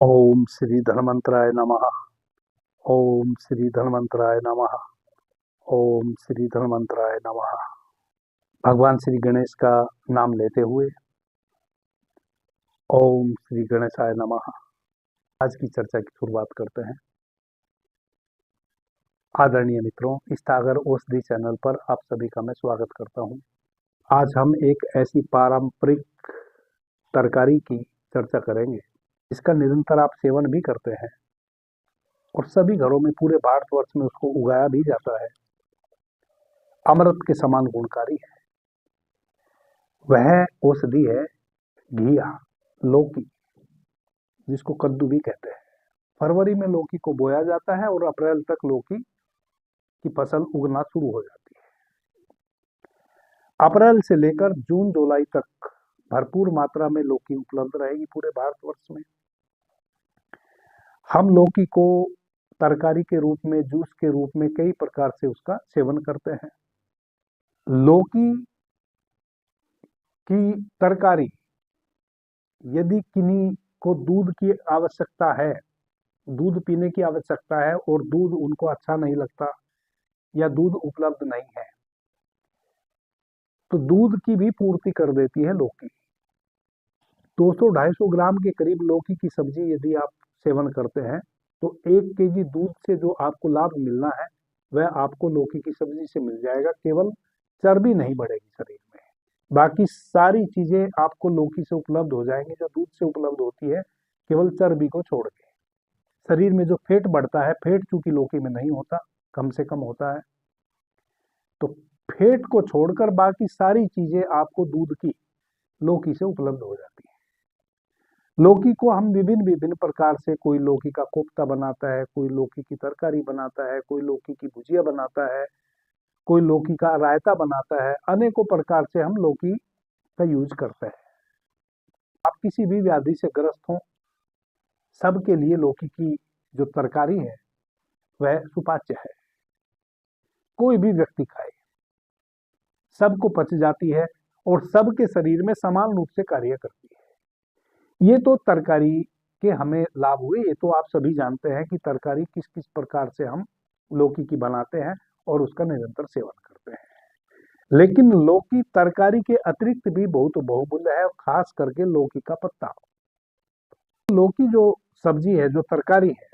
ओम श्री धन्वंतराय नमः। ओम श्री धन्वंतराय नमः। ओम श्री धन्वंतराय नमः। भगवान श्री गणेश का नाम लेते हुए ओम श्री गणेशाय नमः। आज की चर्चा की शुरुआत करते हैं। आदरणीय मित्रों, इस सागर औषधि चैनल पर आप सभी का मैं स्वागत करता हूं। आज हम एक ऐसी पारंपरिक तरकारी की चर्चा करेंगे इसका निरंतर आप सेवन भी करते हैं और सभी घरों में पूरे भारतवर्ष में उसको उगाया भी जाता है। अमृत के समान गुणकारी है। वह औषधि है घिया, लौकी, जिसको कद्दू भी कहते हैं। फरवरी में लौकी को बोया जाता है और अप्रैल तक लौकी की फसल उगना शुरू हो जाती है। अप्रैल से लेकर जून जुलाई तक भरपूर मात्रा में लौकी उपलब्ध रहेगी पूरे भारतवर्ष में। हम लौकी को तरकारी के रूप में, जूस के रूप में कई प्रकार से उसका सेवन करते हैं। लौकी की तरकारी यदि किन्हीं को दूध की आवश्यकता है, दूध पीने की आवश्यकता है और दूध उनको अच्छा नहीं लगता या दूध उपलब्ध नहीं है, तो दूध की भी पूर्ति कर देती है लौकी। 200-250 ग्राम के करीब लौकी की सब्जी यदि आप सेवन करते हैं तो 1 केजी दूध से जो आपको लाभ मिलना है वह आपको लौकी की सब्जी से मिल जाएगा। केवल चर्बी नहीं बढ़ेगी शरीर में, बाकी सारी चीजें आपको लौकी से उपलब्ध हो जाएंगी जो दूध से उपलब्ध होती है, केवल चर्बी को छोड़ के। शरीर में जो फैट बढ़ता है, फैट चूंकि लौकी में नहीं होता, कम से कम होता है, तो फैट को छोड़कर बाकी सारी चीजें आपको दूध की लौकी से उपलब्ध हो जाती है। लौकी को हम विभिन्न विभिन्न प्रकार से, कोई लौकी का कोफ्ता बनाता है, कोई लौकी की तरकारी बनाता है, कोई लौकी की भुजिया बनाता है, कोई लौकी का रायता बनाता है। अनेकों प्रकार से हम लौकी का यूज करते हैं। आप किसी भी व्याधि से ग्रस्त हो, सबके लिए लौकी की जो तरकारी है वह सुपाच्य है। कोई भी व्यक्ति खाए, सबको पच जाती है और सबके शरीर में समान रूप से कार्य करती है। ये तो तरकारी के हमें लाभ हुए। ये तो आप सभी जानते हैं कि तरकारी किस किस प्रकार से हम लौकी की बनाते हैं और उसका निरंतर सेवन करते हैं। लेकिन लौकी तरकारी के अतिरिक्त भी बहुत बहुमूल्य है, खास करके लौकी का पत्ता। लौकी जो सब्जी है, जो तरकारी है,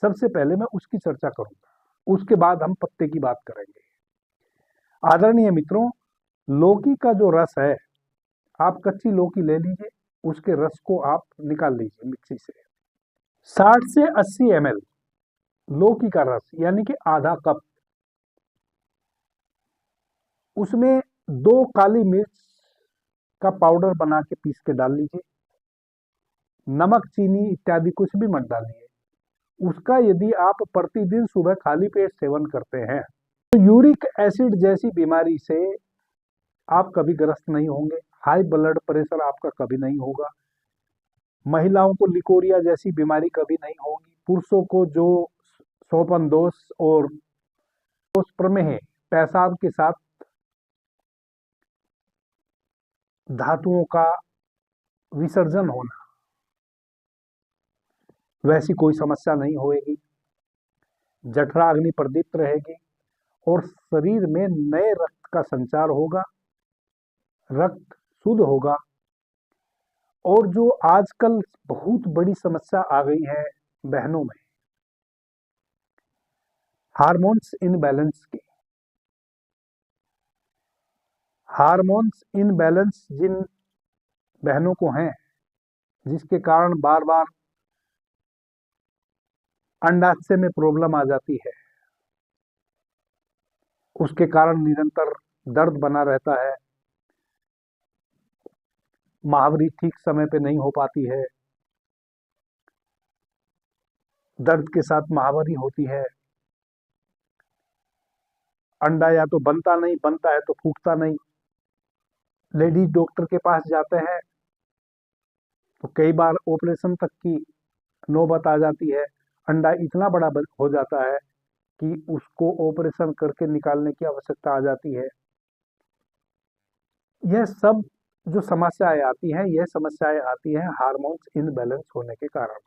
सबसे पहले मैं उसकी चर्चा करूंगा, उसके बाद हम पत्ते की बात करेंगे। आदरणीय मित्रों, लौकी का जो रस है, आप कच्ची लौकी ले लीजिए, उसके रस को आप निकाल लीजिए मिक्सी से। 60 से 80 ml लौकी का रस, यानी कि आधा कप, उसमें 2 काली मिर्च का पाउडर बना के पीस के डाल लीजिए। नमक, चीनी इत्यादि कुछ भी मत डालिए। उसका यदि आप प्रतिदिन सुबह खाली पेट सेवन करते हैं तो यूरिक एसिड जैसी बीमारी से आप कभी ग्रस्त नहीं होंगे। हाई ब्लड प्रेशर आपका कभी नहीं होगा। महिलाओं को लिकोरिया जैसी बीमारी कभी नहीं होगी। पुरुषों को जो शोपन दोष और दोष प्रमेह, पेशाब के साथ धातुओं का विसर्जन होना, वैसी कोई समस्या नहीं होगी। जठरा अग्नि प्रदीप्त रहेगी और शरीर में नए रक्त का संचार होगा, रक्त शुद्ध होगा। और जो आजकल बहुत बड़ी समस्या आ गई है बहनों में, हार्मोन्स इनबैलेंस की, हार्मोन्स इनबैलेंस जिन बहनों को हैं, जिसके कारण बार बार अंडाशय में प्रॉब्लम आ जाती है, उसके कारण निरंतर दर्द बना रहता है, महावरी ठीक समय पे नहीं हो पाती है, दर्द के साथ महावरी होती है, अंडा या तो बनता नहीं, बनता है तो फूटता नहीं। लेडीज डॉक्टर के पास जाते हैं तो कई बार ऑपरेशन तक की नौबत आ जाती है। अंडा इतना बड़ा हो जाता है कि उसको ऑपरेशन करके निकालने की आवश्यकता आ जाती है। यह सब जो समस्याएं आती हैं, यह समस्याएं आती हैं हार्मोन्स इनबैलेंस होने के कारण।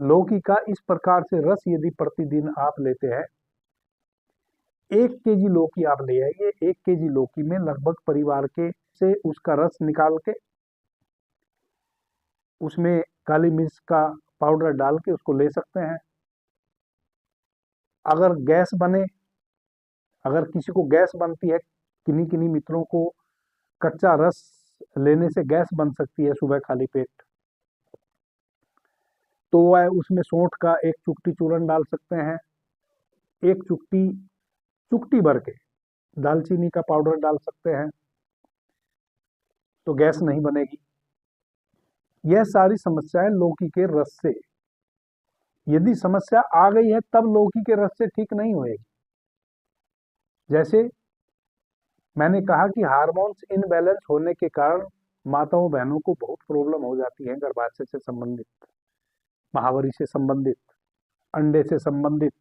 लौकी का इस प्रकार से रस यदि प्रतिदिन आप लेते हैं, 1 केजी लौकी आप ले आइए, 1 केजी लौकी में लगभग परिवार के से उसका रस निकाल के उसमें काली मिर्च का पाउडर डाल के उसको ले सकते हैं। अगर गैस बने, अगर किसी को गैस बनती है, किन्हीं किन्हीं मित्रों को कच्चा रस लेने से गैस बन सकती है सुबह खाली पेट, तो वह उसमें सौंठ का 1 चुटकी चूर्ण डाल सकते हैं, 1 चुटकी, चुटकी भर के दालचीनी का पाउडर डाल सकते हैं, तो गैस नहीं बनेगी। यह सारी समस्याएं लौकी के रस से, यदि समस्या आ गई है तब लौकी के रस से ठीक नहीं होएगी। जैसे मैंने कहा कि हार्मोन्स इनबैलेंस होने के कारण माताओं बहनों को बहुत प्रॉब्लम हो जाती है, गर्भाशय से संबंधित, महावरी से संबंधित, अंडे से संबंधित।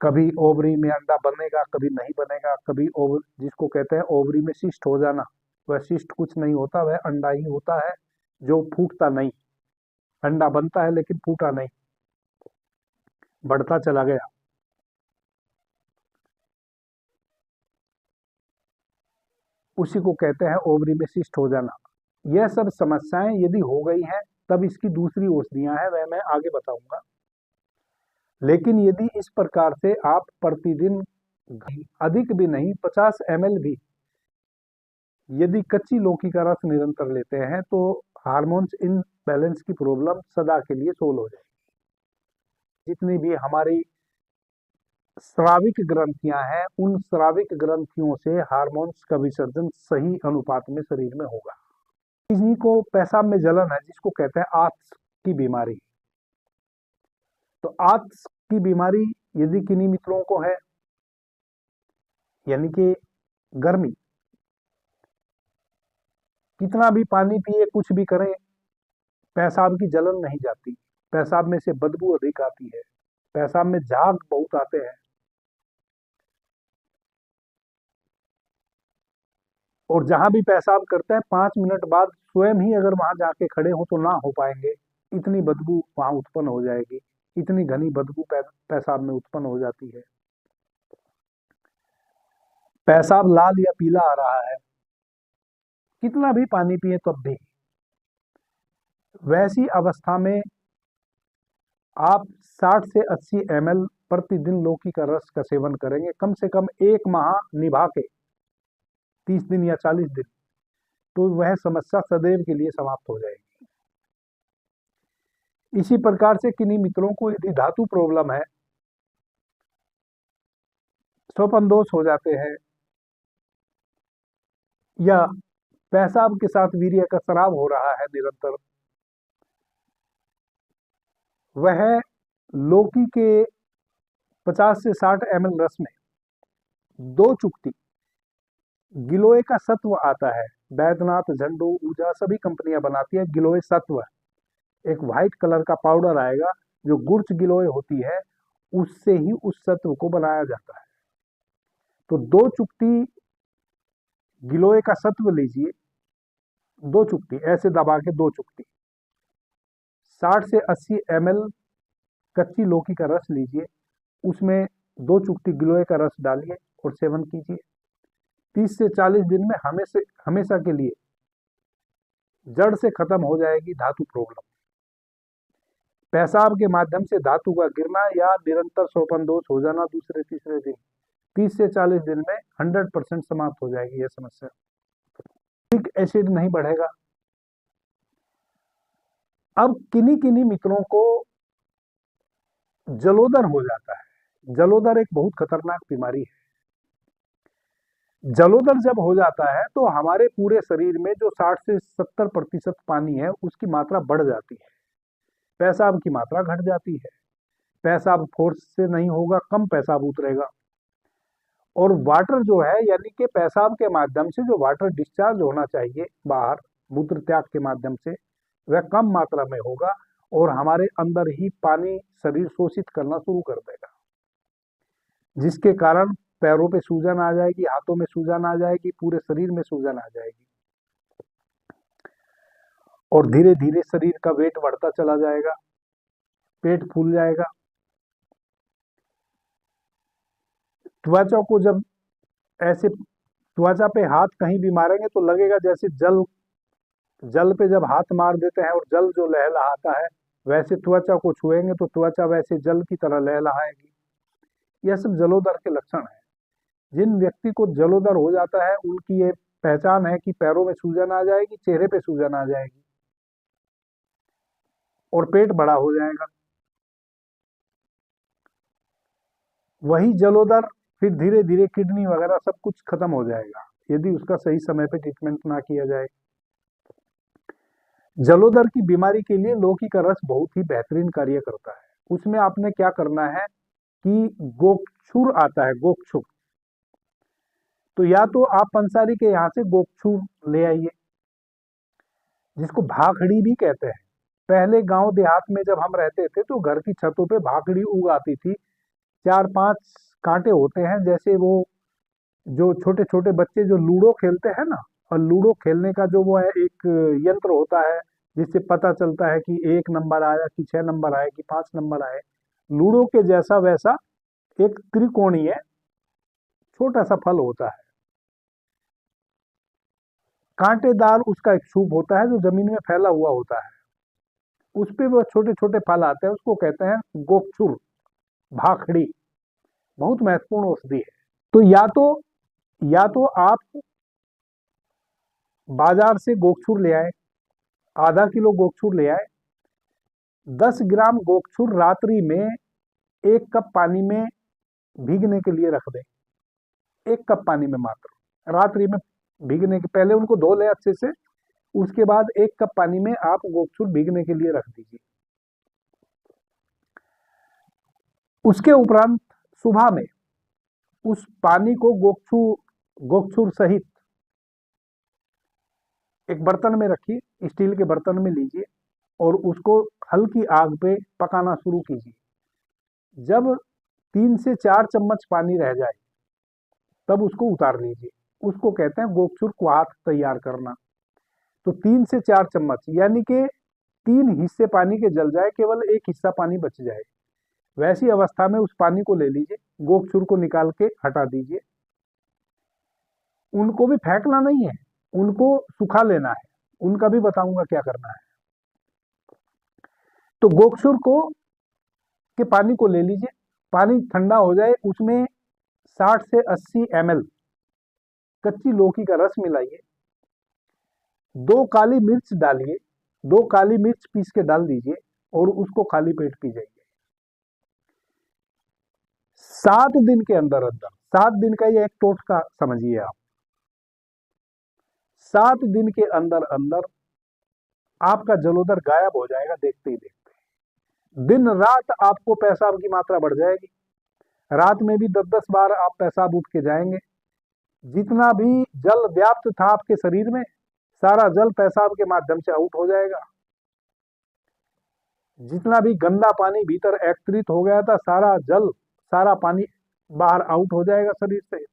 कभी ओवरी में अंडा बनेगा, कभी नहीं बनेगा, कभी जिसको कहते हैं ओवरी में सिस्ट हो जाना, वह सिस्ट कुछ नहीं होता, वह अंडा ही होता है जो फूटता नहीं। अंडा बनता है लेकिन फूटा नहीं, बढ़ता चला गया। उसी को कहते हैं ओवरी में सिस्ट हो जाना। यह सब समस्याएं यदि हो गई हैं तब इसकी दूसरी औषधियां हैं, वह मैं आगे बताऊंगा। लेकिन यदि इस प्रकार से आप प्रतिदिन अधिक भी नहीं 50 ml भी यदि कच्ची लौकी का रस निरंतर लेते हैं तो हार्मोन्स इनबैलेंस की प्रॉब्लम सदा के लिए सोल्व हो जाएगी। जितनी भी हमारी स्राविक ग्रंथियां हैं, उन स्राविक ग्रंथियों से हार्मोन्स का विसर्जन सही अनुपात में शरीर में होगा। किसी को पेशाब में जलन है, जिसको कहते हैं आत्स की बीमारी, तो आत्स की बीमारी यदि किन्हीं मित्रों को है, यानी कि गर्मी, कितना भी पानी पिए, कुछ भी करें, पेशाब की जलन नहीं जाती, पेशाब में से बदबू अधिक आती है, पेशाब में झाग बहुत आते हैं, और जहां भी पेशाब करते हैं 5 मिनट बाद स्वयं ही अगर वहां जाके खड़े हो तो ना हो पाएंगे, इतनी बदबू वहां उत्पन्न हो जाएगी, इतनी घनी बदबू पेशाब में उत्पन्न हो जाती है। पेशाब लाल या पीला आ रहा है, कितना भी पानी पिए तब भी। वैसी अवस्था में आप 60 से 80 ml प्रतिदिन लौकी का रस का सेवन करेंगे, कम से कम 1 माह निभा के, 30 दिन या 40 दिन, तो वह समस्या सदैव के लिए समाप्त हो जाएगी। इसी प्रकार से किन्हीं मित्रों को यदि धातु प्रॉब्लम है, स्वपन दोष हो जाते हैं, या पेशाब के साथ वीर्य का स्राव हो रहा है निरंतर, वह लौकी के 50 से 60 ml रस में 2 चुटकी गिलोय का सत्व आता है, बैद्यनाथ, झंडू, ऊर्जा सभी कंपनियां बनाती है गिलोय सत्व, एक व्हाइट कलर का पाउडर आएगा जो गुर्च गिलोय होती है, उससे ही उस सत्व को बनाया जाता है। तो 2 चुटकी गिलोय का सत्व लीजिए, 2 चुटकी ऐसे दबा के 2 चुटकी, 60 से 80 ml कच्ची लौकी का रस लीजिए, उसमें 2 चुटकी गिलोय का रस डालिए और सेवन कीजिए। 30 से 40 दिन में हमेशा के लिए जड़ से खत्म हो जाएगी धातु प्रॉब्लम। पेशाब के माध्यम से धातु का गिरना या निरंतर शोपन दोष हो जाना दूसरे तीसरे दिन, 30 से 40 दिन में 100% समाप्त हो जाएगी यह समस्या। यूरिक एसिड नहीं बढ़ेगा। अब किन्हीं किन्हीं मित्रों को जलोदर हो जाता है। जलोदर एक बहुत खतरनाक बीमारी है। जलोदर जब हो जाता है तो हमारे पूरे शरीर में जो 60 से 70% पानी है उसकी मात्रा बढ़ जाती है, पेशाब की मात्रा घट जाती है, पेशाब फोर्स से नहीं होगा, कम पेशाब उतरेगा, और वाटर जो है यानी कि पेशाब के माध्यम से जो वाटर डिस्चार्ज होना चाहिए बाहर मूत्र त्याग के माध्यम से, वह कम मात्रा में होगा और हमारे अंदर ही पानी शरीर शोषित करना शुरू कर देगा, जिसके कारण पैरों पे सूजन आ जाएगी, हाथों में सूजन आ जाएगी, पूरे शरीर में सूजन आ जाएगी। और धीरे धीरे शरीर का वेट बढ़ता चला जाएगा, पेट फूल जाएगा। त्वचा को जब ऐसे त्वचा पे हाथ कहीं भी मारेंगे तो लगेगा जैसे जल जल पे जब हाथ मार देते हैं और जल जो लहलहाता है, वैसे त्वचा को छुएंगे तो त्वचा वैसे जल की तरह लहलहाएगी। यह सब जलोदर के लक्षण है। जिन व्यक्ति को जलोदर हो जाता है उनकी ये पहचान है कि पैरों में सूजन आ जाएगी, चेहरे पे सूजन आ जाएगी और पेट बड़ा हो जाएगा। वही जलोदर फिर धीरे धीरे किडनी वगैरह सब कुछ खत्म हो जाएगा यदि उसका सही समय पे ट्रीटमेंट ना किया जाए। जलोदर की बीमारी के लिए लौकी का रस बहुत ही बेहतरीन कार्य करता है। उसमें आपने क्या करना है कि गोक्षुर आता है, गोक्षुर, तो या तो आप पंसारी के यहाँ से गोक्षुर ले आइए, जिसको भाखड़ी भी कहते हैं। पहले गांव देहात में जब हम रहते थे तो घर की छतों पे भाखड़ी उग आती थी। 4-5 कांटे होते हैं, जैसे वो जो छोटे छोटे बच्चे जो लूडो खेलते हैं ना, और लूडो खेलने का जो वो है एक यंत्र होता है जिससे पता चलता है कि 1 नंबर आया कि 6 नंबर आए कि 5 नंबर आए। लूडो के जैसा वैसा एक त्रिकोणीय छोटा सा फल होता है, कांटेदार उसका एक सूप होता है जो जमीन में फैला हुआ होता है। उस पे वो छोटे छोटे फल आते हैं, उसको कहते हैं गोक्षुर, भाखड़ी। बहुत महत्वपूर्ण औषधि है। तो या तो आप बाजार से गोक्षुर ले आए, आधा किलो गोक्षुर ले आए। 10 ग्राम गोक्षुर रात्रि में 1 कप पानी में भीगने के लिए रख दें। 1 कप पानी में मात्र रात्रि में भीगने के पहले उनको धो लें अच्छे से। उसके बाद 1 कप पानी में आप गोक्षुर भीगने के लिए रख दीजिए। उसके उपरांत सुबह में उस पानी को गोक्षुर सहित एक बर्तन में रखिए, स्टील के बर्तन में लीजिए और उसको हल्की आग पे पकाना शुरू कीजिए। जब 3 से 4 चम्मच पानी रह जाए तब उसको उतार लीजिए। उसको कहते हैं गोक्षुर क्वाथ तैयार करना। तो 3 से 4 चम्मच यानी कि 3 हिस्से पानी के जल जाए, केवल 1 हिस्सा पानी बच जाए। वैसी अवस्था में उस पानी को ले लीजिए, गोक्षुर को निकाल के हटा दीजिए। उनको भी फेंकना नहीं है, उनको सुखा लेना है। उनका भी बताऊंगा क्या करना है। तो गोक्षुर को के पानी को ले लीजिए, पानी ठंडा हो जाए, उसमें 60 से 80 ml कच्ची लौकी का रस मिलाइए। 2 काली मिर्च डालिए, 2 काली मिर्च पीस के डाल दीजिए और उसको खाली पेट पी जाइए। 7 दिन के अंदर अंदर, 7 दिन का ये एक टोटका समझिए आप, 7 दिन के अंदर अंदर आपका जलोदर गायब हो जाएगा देखते ही देखते। दिन रात आपको पेशाब की मात्रा बढ़ जाएगी। रात में भी 10-10 बार आप पेशाब उठ के जाएंगे। जितना भी जल व्याप्त था आपके शरीर में, सारा जल पेशाब के माध्यम से आउट हो जाएगा। जितना भी गंदा पानी भीतर एकत्रित हो गया था, सारा जल, सारा पानी बाहर आउट हो जाएगा शरीर से।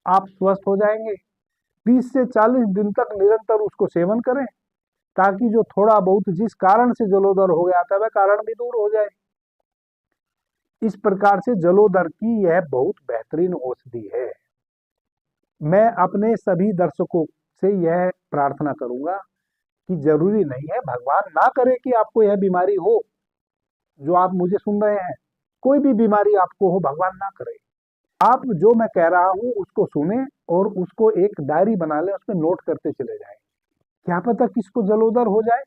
आप स्वस्थ हो जाएंगे। 30 से 40 दिन तक निरंतर उसको सेवन करें, ताकि जो थोड़ा बहुत जिस कारण से जलोदर हो गया था वह कारण भी दूर हो जाए। इस प्रकार से जलोदर की यह बहुत बेहतरीन औषधि है। मैं अपने सभी दर्शकों से यह प्रार्थना करूंगा कि जरूरी नहीं है, भगवान ना करे कि आपको यह बीमारी हो जो आप मुझे सुन रहे हैं। कोई भी बीमारी आपको हो, भगवान ना करे, आप जो मैं कह रहा हूं उसको सुने और उसको एक डायरी बना लें, उसमें नोट करते चले जाएं। क्या पता किसको जलोदर हो जाए।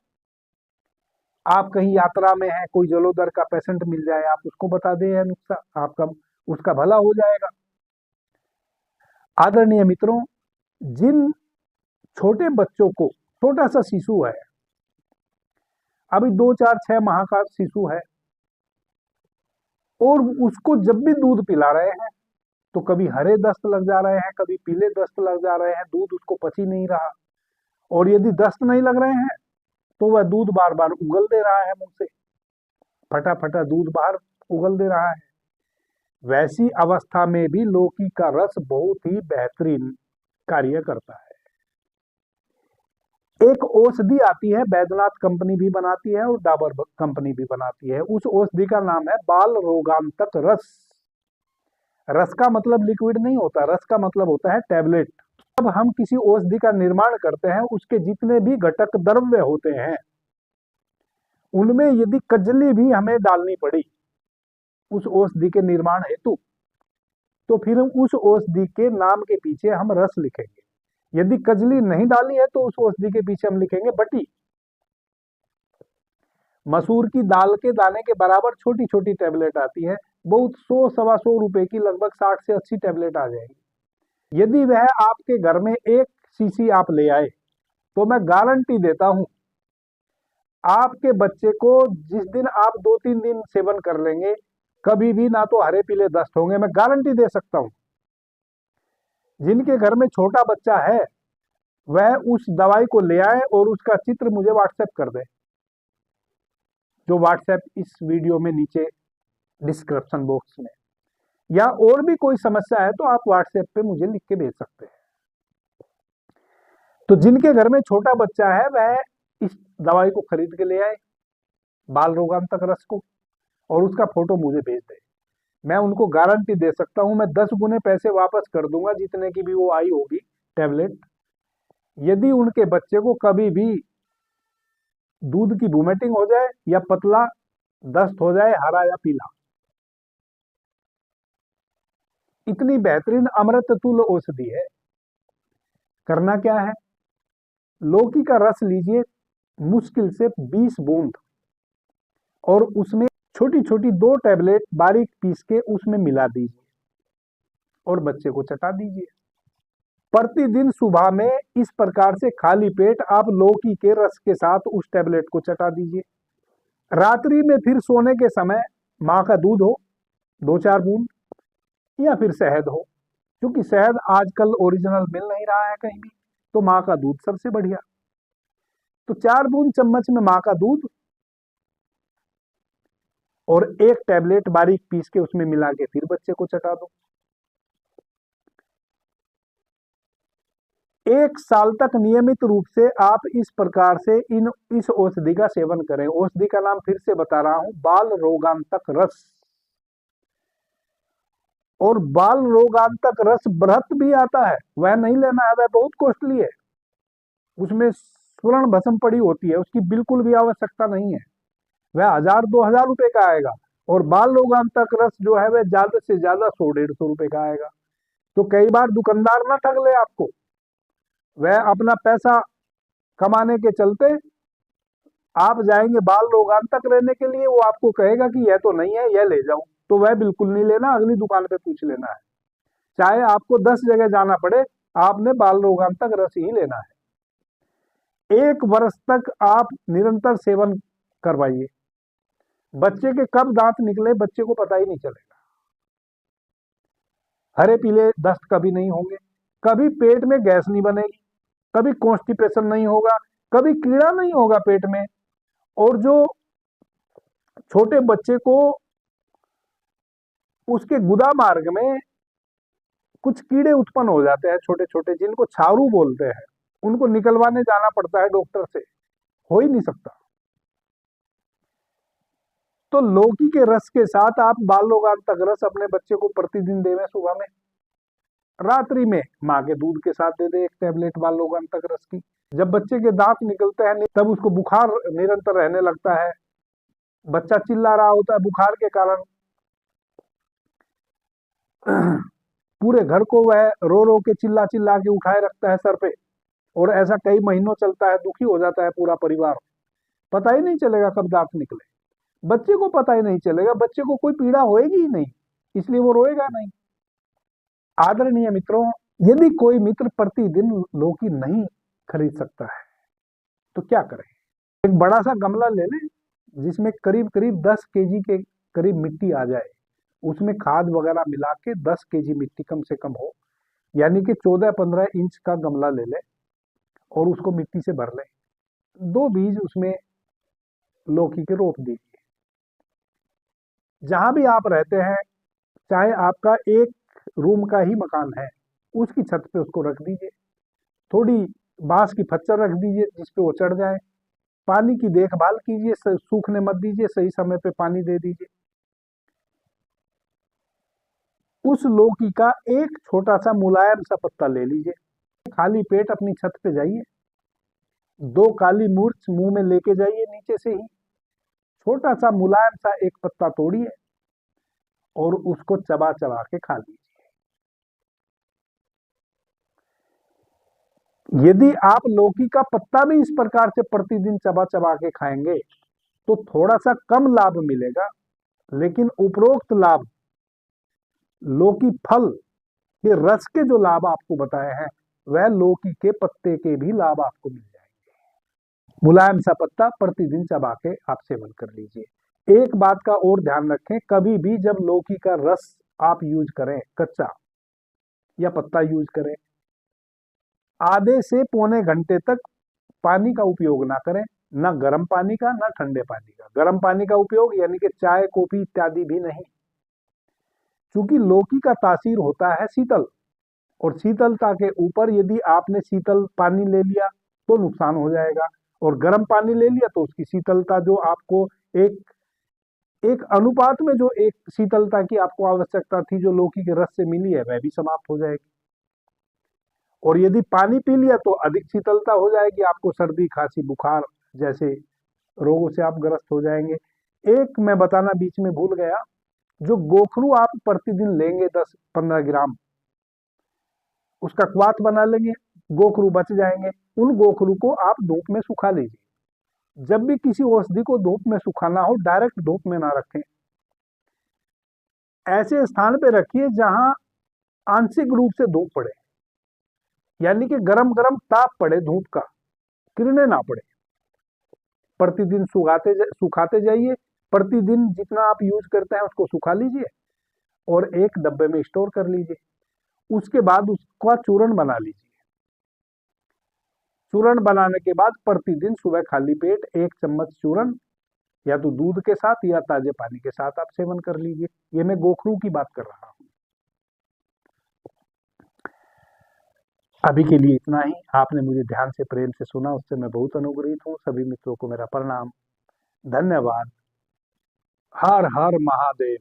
आप कहीं यात्रा में हैं, कोई जलोदर का पेशेंट मिल जाए, आप उसको बता दें यह नुस्खा, आपका उसका भला हो जाएगा। आदरणीय मित्रों, जिन छोटे बच्चों को, छोटा सा शिशु है, अभी 2-4-6 माह का शिशु है, और उसको जब भी दूध पिला रहे हैं तो कभी हरे दस्त लग जा रहे हैं, कभी पीले दस्त लग जा रहे हैं, दूध उसको पच ही नहीं रहा। और यदि दस्त नहीं लग रहे हैं तो वह दूध बार बार उगल दे रहा है, मुंह से फटा फटा दूध बाहर उगल दे रहा है। वैसी अवस्था में भी लौकी का रस बहुत ही बेहतरीन कार्य करता है। एक औषधि आती है, बैद्यनाथ कंपनी भी बनाती है और डाबर कंपनी भी बनाती है। उस औषधि का नाम है बाल रोगांतक रस। रस का मतलब लिक्विड नहीं होता, रस का मतलब होता है टैबलेट। जब हम किसी औषधि का निर्माण करते हैं, उसके जितने भी घटक द्रव्य होते हैं, उनमें यदि कजली भी हमें डालनी पड़ी उस औषधि के निर्माण हेतु, तो फिर उस औषधि के नाम के पीछे हम रस लिखेंगे। यदि कजली नहीं डाली है तो उस औषधि के पीछे हम लिखेंगे बटी। मसूर की दाल के दाने के बराबर छोटी छोटी टैबलेट आती है, बहुत 100-125 रुपए की, लगभग 60 से 80 टैबलेट आ जाएगी। यदि वह आपके घर में एक शीशी आप ले आए, तो मैं गारंटी देता हूं, आपके बच्चे को जिस दिन आप 2-3 दिन सेवन कर लेंगे, कभी भी ना तो हरे पीले दस्त होंगे, मैं गारंटी दे सकता हूं। जिनके घर में छोटा बच्चा है, वह उस दवाई को ले आए और उसका चित्र मुझे व्हाट्सएप कर दे, जो व्हाट्सएप इस वीडियो में नीचे डिस्क्रिप्शन बॉक्स में, या और भी कोई समस्या है तो आप व्हाट्सएप पे मुझे लिख के भेज सकते हैं। तो जिनके घर में छोटा बच्चा है, वह इस दवाई को खरीद के ले आए, बाल रोगांतक रस को, और उसका फोटो मुझे भेज दे। मैं उनको गारंटी दे सकता हूं, मैं 10 गुने पैसे वापस कर दूंगा जितने की भी वो आई होगी टैबलेट। यदि उनके बच्चे को कभी भी दूध की वोमिटिंग हो जाए या पतला दस्त हो जाए, हरा या पीला, इतनी बेहतरीन अमृत तुल्य औषधि है। करना क्या है, लौकी का रस लीजिए, मुश्किल से 20 बूंद, और उसमें छोटी छोटी 2 टैबलेट बारीक पीस के उसमें मिला दीजिए और बच्चे को चटा दीजिए। प्रतिदिन सुबह में इस प्रकार से खाली पेट आप लौकी के रस के साथ उस टैबलेट को चटा दीजिए। रात्रि में फिर सोने के समय माँ का दूध हो 2-4 बूंद, या फिर शहद हो, क्योंकि शहद आजकल ओरिजिनल मिल नहीं रहा है कहीं भी, तो माँ का दूध सबसे बढ़िया। तो 4 बूंद चम्मच में माँ का दूध और 1 टैबलेट बारीक पीस के उसमें मिला के फिर बच्चे को चटा दो। 1 साल तक नियमित रूप से आप इस प्रकार से इस औषधि का सेवन करें। औषधि का नाम फिर से बता रहा हूं, बाल रोगांतक रस। और बाल रोगांतक रस व्रत भी आता है, वह नहीं लेना है, वह बहुत कॉस्टली है, उसमें स्वर्ण भस्म पड़ी होती है, उसकी बिल्कुल भी आवश्यकता नहीं है, वह 1000-2000 रुपए का आएगा। और बाल रोगांतक रस जो है वह ज्यादा से ज्यादा 100-150 रुपए का आएगा। तो कई बार दुकानदार ना ठग ले आपको, वह अपना पैसा कमाने के चलते, आप जाएंगे बाल रोगांतक लेने के लिए, वो आपको कहेगा कि यह तो नहीं है, यह ले जाओ, तो वह बिल्कुल नहीं लेना, अगली दुकान पे पूछ लेना है। चाहे आपको 10 जगह जाना पड़े, आपने बाल रोगांतक रस ही लेना है। 1 वर्ष तक आप निरंतर सेवन करवाइए, बच्चे के कब दांत निकले बच्चे को पता ही नहीं चलेगा, हरे पीले दस्त कभी नहीं होंगे, कभी पेट में गैस नहीं बनेगी, कभी कॉन्स्टिपेशन नहीं होगा, कभी कीड़ा नहीं होगा पेट में। और जो छोटे बच्चे को उसके गुदा मार्ग में कुछ कीड़े उत्पन्न हो जाते हैं छोटे छोटे, जिनको छारू बोलते हैं, उनको निकलवाने जाना पड़ता है डॉक्टर से, हो ही नहीं सकता। तो लौकी के रस के साथ आप बाल रोगांतक रस अपने बच्चे को प्रतिदिन देवें, सुबह में, रात्रि में माँ के दूध के साथ दे दे 1 टैबलेट बाल रोगांतक रस की। जब बच्चे के दांत निकलते हैं तब उसको बुखार निरंतर रहने लगता है, बच्चा चिल्ला रहा होता है बुखार के कारण, पूरे घर को वह रो रो के चिल्ला चिल्ला के उठाए रखता है सर पे, और ऐसा कई महीनों चलता है, दुखी हो जाता है पूरा परिवार, पता ही नहीं चलेगा कब दांत निकले, बच्चे को पता ही नहीं चलेगा, बच्चे को कोई पीड़ा होएगी ही नहीं, इसलिए वो रोएगा नहीं। आदरणीय मित्रों, यदि कोई मित्र प्रतिदिन लौकी नहीं खरीद सकता है तो क्या करें, एक बड़ा सा गमला ले लें जिसमें करीब करीब 10 केजी के करीब मिट्टी आ जाए, उसमें खाद वगैरह मिला के 10 केजी मिट्टी कम से कम हो, यानी कि 14-15 इंच का गमला ले लें और उसको मिट्टी से भर लें, 2 बीज उसमें लौकी के रोप दीजिए। जहां भी आप रहते हैं, चाहे आपका 1 रूम का ही मकान है, उसकी छत पे उसको रख दीजिए, थोड़ी बांस की फच्चर रख दीजिए जिस पे वो चढ़ जाए। पानी की देखभाल कीजिए, सूखने मत दीजिए, सही समय पे पानी दे दीजिए। उस लौकी का एक छोटा सा मुलायम सा पत्ता ले लीजिए, खाली पेट अपनी छत पे जाइए, 2 काली मिर्च मुंह में लेके जाइए, नीचे से ही छोटा सा मुलायम सा एक पत्ता तोड़िए और उसको चबा चबा के खा लीजिए। यदि आप लौकी का पत्ता भी इस प्रकार से प्रतिदिन चबा चबा के खाएंगे तो थोड़ा सा कम लाभ मिलेगा, लेकिन उपरोक्त लाभ, लौकी फल के रस के जो लाभ आपको बताए हैं वह लौकी के पत्ते के भी लाभ आपको मिल जाएंगे। मुलायम सा पत्ता प्रतिदिन चबा के आप सेवन कर लीजिए। एक बात का और ध्यान रखें, कभी भी जब लौकी का रस आप यूज करें, कच्चा या पत्ता यूज करें, आधे से पौने घंटे तक पानी का उपयोग ना करें, ना गर्म पानी का ना ठंडे पानी का। गर्म पानी का उपयोग यानी कि चाय कॉफी इत्यादि भी नहीं, क्योंकि लौकी का तासीर होता है शीतल, और शीतलता के ऊपर यदि आपने शीतल पानी ले लिया तो नुकसान हो जाएगा, और गर्म पानी ले लिया तो उसकी शीतलता जो आपको एक एक अनुपात में जो एक शीतलता की आपको आवश्यकता थी जो लौकी के रस से मिली है वह भी समाप्त हो जाएगी। और यदि पानी पी लिया तो अधिक शीतलता हो जाएगी, आपको सर्दी खांसी बुखार जैसे रोगों से आप ग्रस्त हो जाएंगे। एक मैं बताना बीच में भूल गया, जो गोखरू आप प्रतिदिन लेंगे 10-15 ग्राम, उसका क्वाथ बना लेंगे, गोखरू बच जाएंगे, उन गोखरू को आप धूप में सुखा लीजिए। जब भी किसी औषधि को धूप में सुखाना हो डायरेक्ट धूप में ना रखें, ऐसे स्थान पे रखिए जहां आंशिक रूप से धूप पड़े, यानी कि गरम गरम ताप पड़े, धूप का किरणें ना पड़े। प्रतिदिन सुखाते जाइए, प्रतिदिन जितना आप यूज करते हैं उसको सुखा लीजिए और एक डब्बे में स्टोर कर लीजिए। उसके बाद उसका चूर्ण बना लीजिए। चूर्ण बनाने के बाद प्रतिदिन सुबह खाली पेट 1 चम्मच चूर्ण या तो दूध के साथ या ताजे पानी के साथ आप सेवन कर लीजिए। ये मैं गोखरू की बात कर रहा हूं। अभी के लिए इतना ही। आपने मुझे ध्यान से प्रेम से सुना, उससे मैं बहुत अनुग्रहित हूँ। सभी मित्रों को मेरा प्रणाम, धन्यवाद। हर हर महादेव।